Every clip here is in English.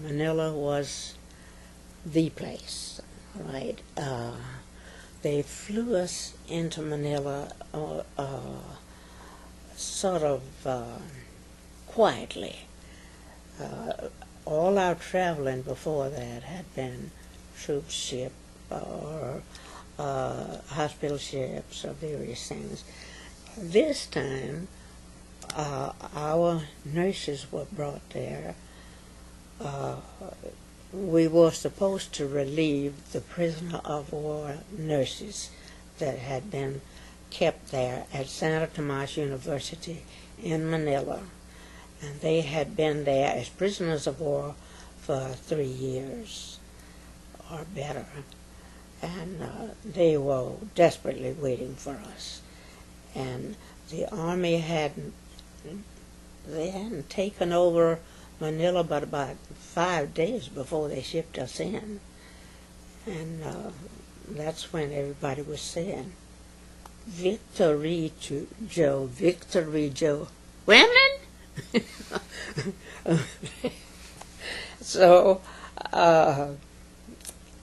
Manila was the place, right? They flew us into Manila sort of quietly. All our traveling before that had been troop ship or hospital ships or various things. This time, our nurses were brought there. We were supposed to relieve the prisoner of war nurses that had been kept there at Santo Thomas University in Manila. And they had been there as prisoners of war for 3 years or better. And they were desperately waiting for us. And the Army hadn't taken over Manila but about 5 days before they shipped us in. And that's when everybody was saying, "Victory to Joe, victory Joe." Women? So,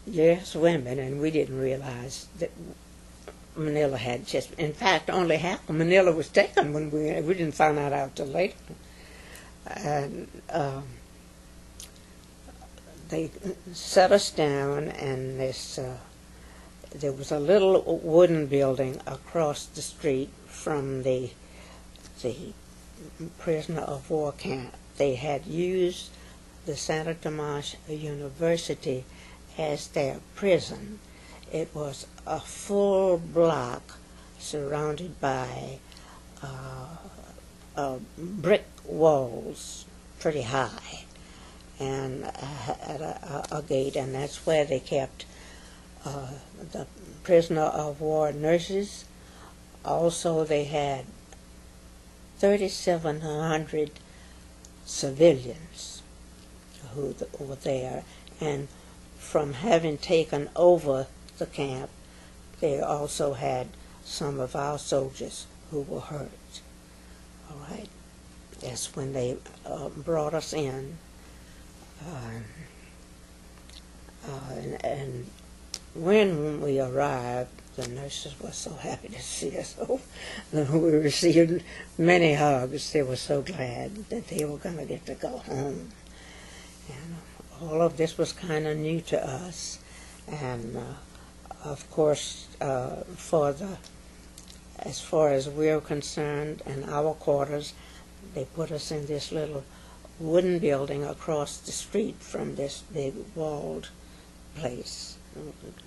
yes, women, and we didn't realize that Manila had just, in fact, only half of Manila was taken when we didn't find that out till later. And they set us down, and there was a little wooden building across the street from the prisoner of war camp. They had used the Santo Thomas University as their prison. It was a full block surrounded by brick walls, pretty high, and had a gate, and that's where they kept the prisoner of war nurses. Also, they had 3,700 civilians who were there, and from having taken over the camp, they also had some of our soldiers who were hurt. All right, that's when they brought us in, and when we arrived, the nurses were so happy to see us. We received many hugs. They were so glad that they were going to get to go home. And all of this was kind of new to us. And, of course, as far as we're concerned, in our quarters, they put us in this little wooden building across the street from this big walled place,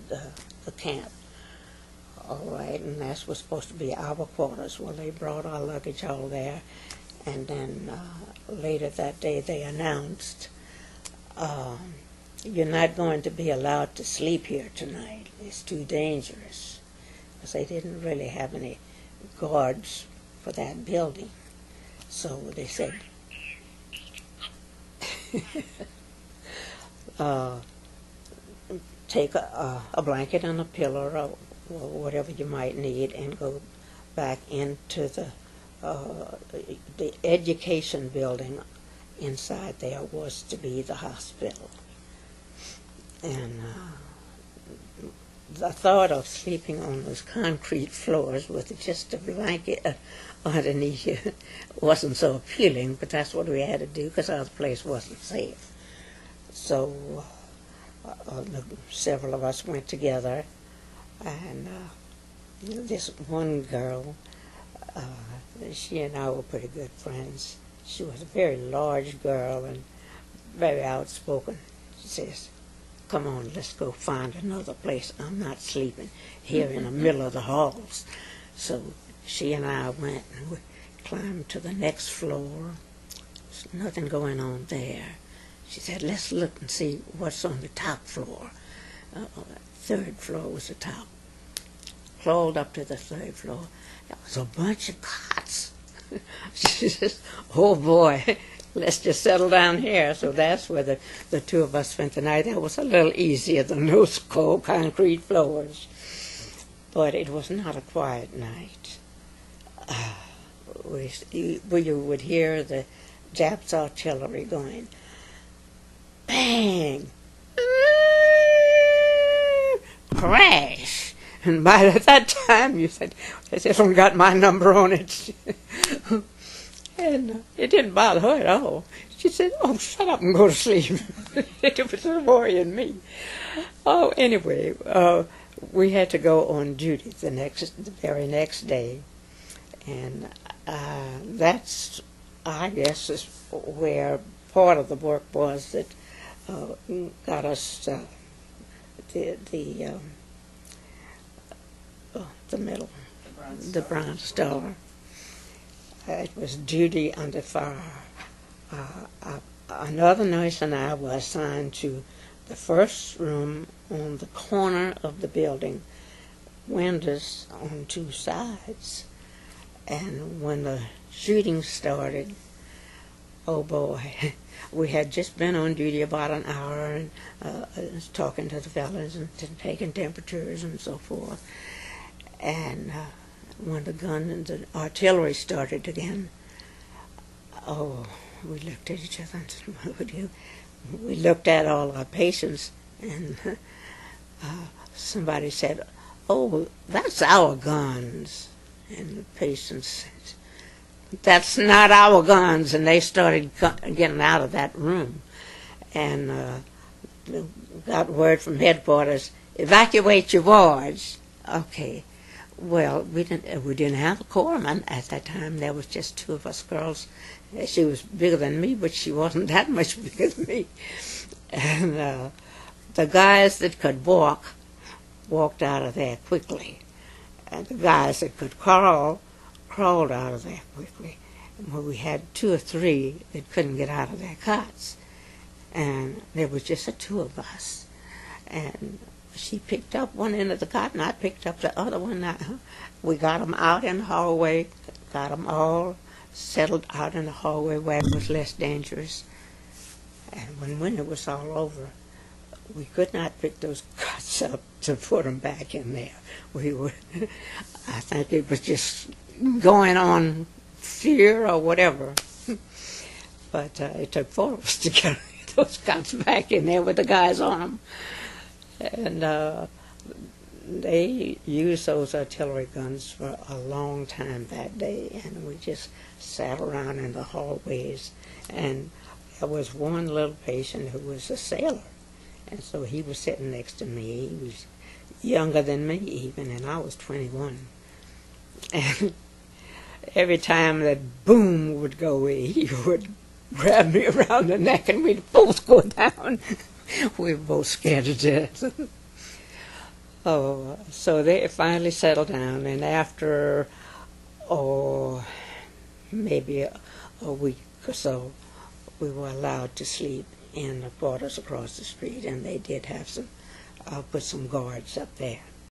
the camp. All right, and that was supposed to be our quarters. Well, they brought our luggage all there, and then later that day they announced, "You're not going to be allowed to sleep here tonight. It's too dangerous," because they didn't really have any guards for that building. So they said, take a blanket and a pillow or whatever you might need, and go back into the education building. Inside there was to be the hospital. And the thought of sleeping on those concrete floors with just a blanket underneath you wasn't so appealing, but that's what we had to do because our place wasn't safe. So several of us went together, and this one girl, she and I were pretty good friends. She was a very large girl and very outspoken. She says, "Come on, let's go find another place. I'm not sleeping here in the middle of the halls." So she and I went, and we climbed to the next floor. There's nothing going on there. She said, "Let's look and see what's on the top floor." Third floor was the top. Crawled up to the third floor. There was a bunch of cots. She says, "Oh boy, let's just settle down here." So that's where the two of us spent the night. That was a little easier than those cold concrete floors. But it was not a quiet night. We would hear the Japs artillery going, bang, bang, crash. And by that time, you said, this one got my number on it. And it didn't bother her at all. She said, oh, shut up and go to sleep. It was worrying me. Oh, anyway, we had to go on duty the very next day. And that's, I guess, is where part of the work was that got us the medal, the Bronze Star. It was duty under fire. Another nurse and I were assigned to the first room on the corner of the building, windows on two sides. And when the shooting started, oh boy, we had just been on duty about an hour and talking to the fellas and taking temperatures and so forth. And when the gun and the artillery started again, oh, we looked at each other and said, what would you? We looked at all our patients, and somebody said, oh, that's our guns. And the patients said, that's not our guns. And they started getting out of that room. And got word from headquarters, evacuate your wards. Okay. Well, we didn't have a corpsman at that time. There was just two of us girls. She was bigger than me, but she wasn't that much bigger than me. And the guys that could walked out of there quickly. And the guys that could crawled out of there quickly. And when we had two or three that couldn't get out of their cots. And there was just the two of us. And she picked up one end of the cot, and I picked up the other one. We got them out in the hallway, got them all settled out in the hallway where it was less dangerous. And when it was all over, we could not pick those cots up to put them back in there. I think it was just going on fear or whatever. But it took 4 of us to get those cots back in there with the guys on them. And they used those artillery guns for a long time that day, and we just sat around in the hallways. And there was one little patient who was a sailor, and so he was sitting next to me. He was younger than me even, and I was 21. And every time that boom would go, he would grab me around the neck, and we'd both go down. We were both scared to death. Oh, so they finally settled down, and after, maybe a week or so, we were allowed to sleep in the quarters across the street, and they did have put some guards up there.